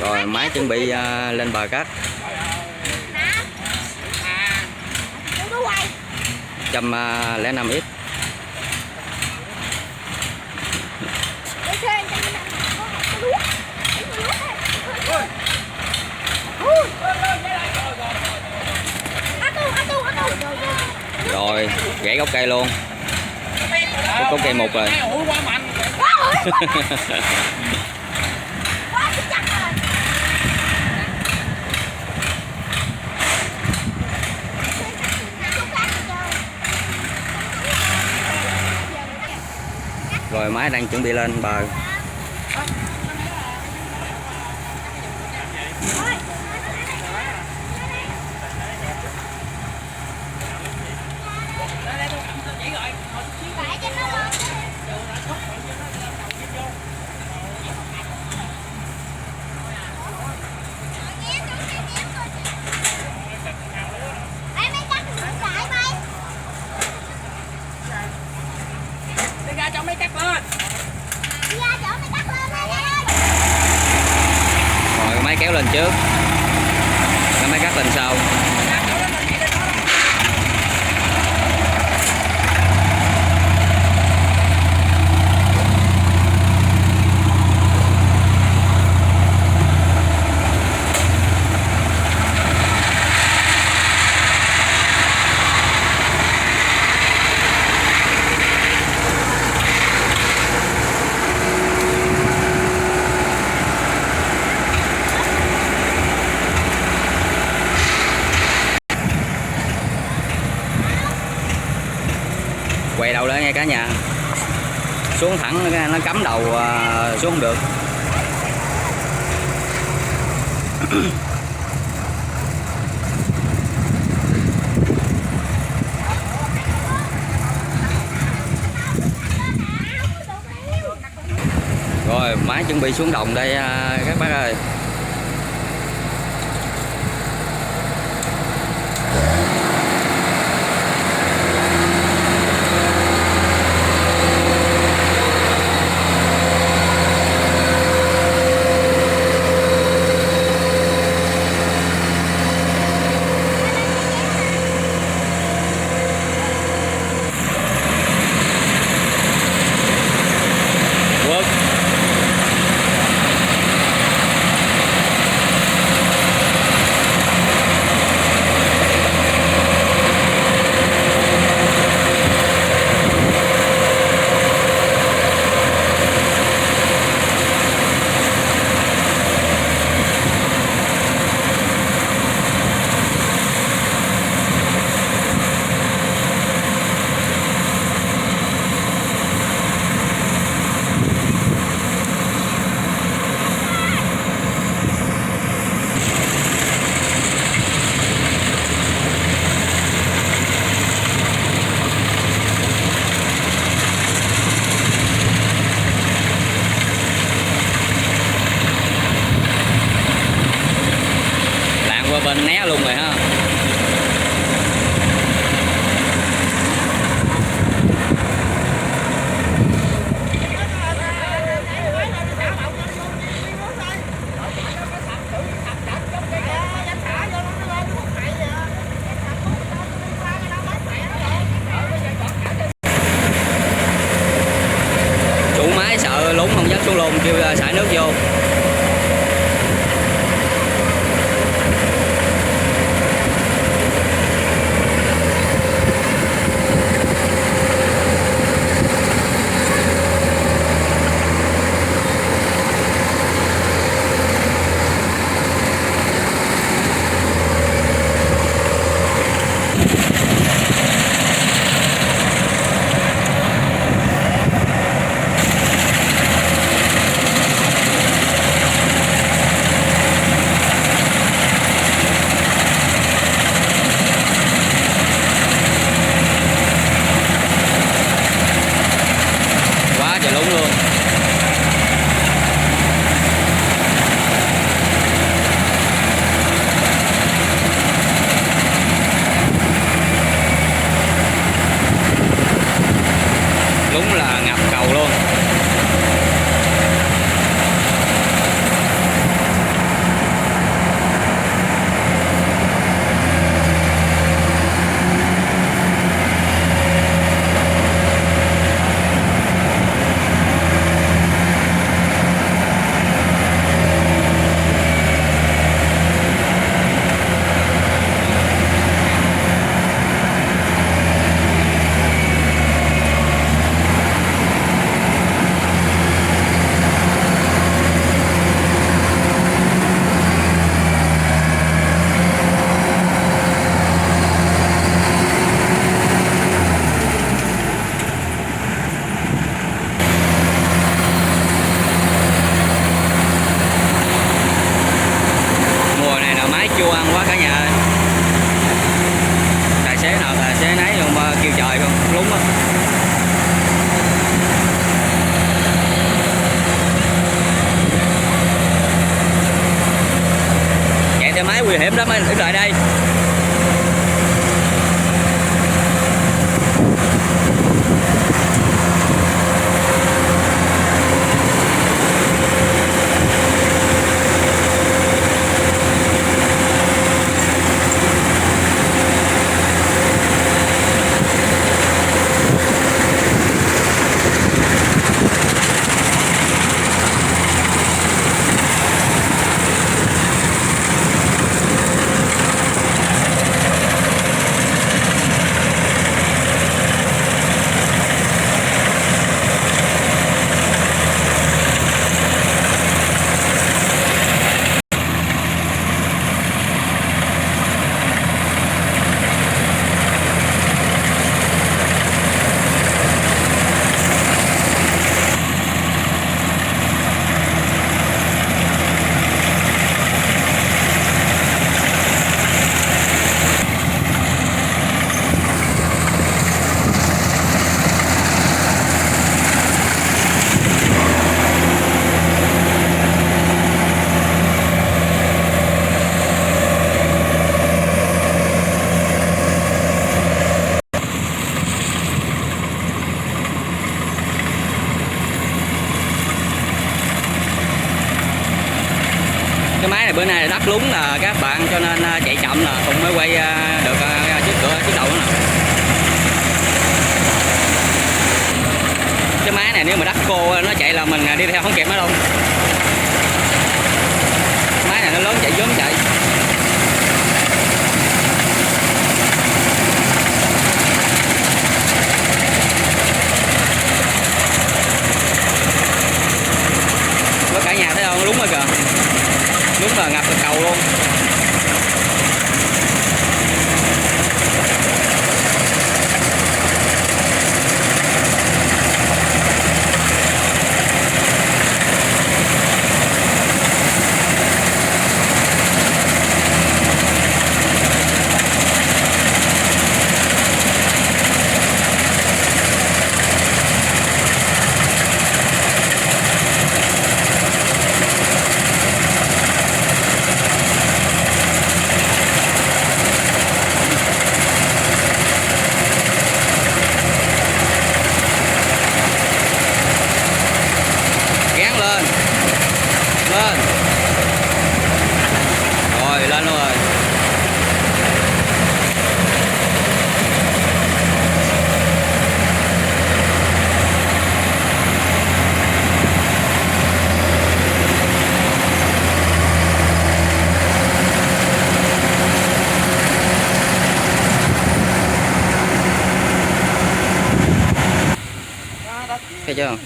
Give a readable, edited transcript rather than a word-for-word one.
Rồi máy chuẩn bị lên bờ cát. 105x. Rồi gãy gốc cây luôn. Gốc cây một rồi. Rồi máy đang chuẩn bị lên bờ. Rồi máy kéo lên trước, cái máy cắt lên sau. Quay đầu lên nghe cả nhà, xuống thẳng nó cắm đầu xuống không được. Rồi máy chuẩn bị xuống đồng đây các bác ơi. Qua bên né luôn rồi ha. Chủ máy sợ lún không dám xuống luôn, kêu xả nước vô. chua ăn quá cả nhà ơi. Tài xế nào tài xế nấy luôn mà kêu trời không lúng á. Chạy xe máy nguy hiểm lắm, đứng lại đây. Cái máy này bữa nay là đất lún là các bạn, cho nên chạy chậm là Tùng mới quay được chiếc đầu nữa nè. Cái máy này nếu mà đất khô nó chạy là mình đi theo không kịp nó đâu. Máy này nó lớn chạy vốn chạy. Có cả nhà thấy không, lún rồi kìa. Đúng là ngập được cầu luôn. Lên rồi, lên luôn rồi. Thấy chưa?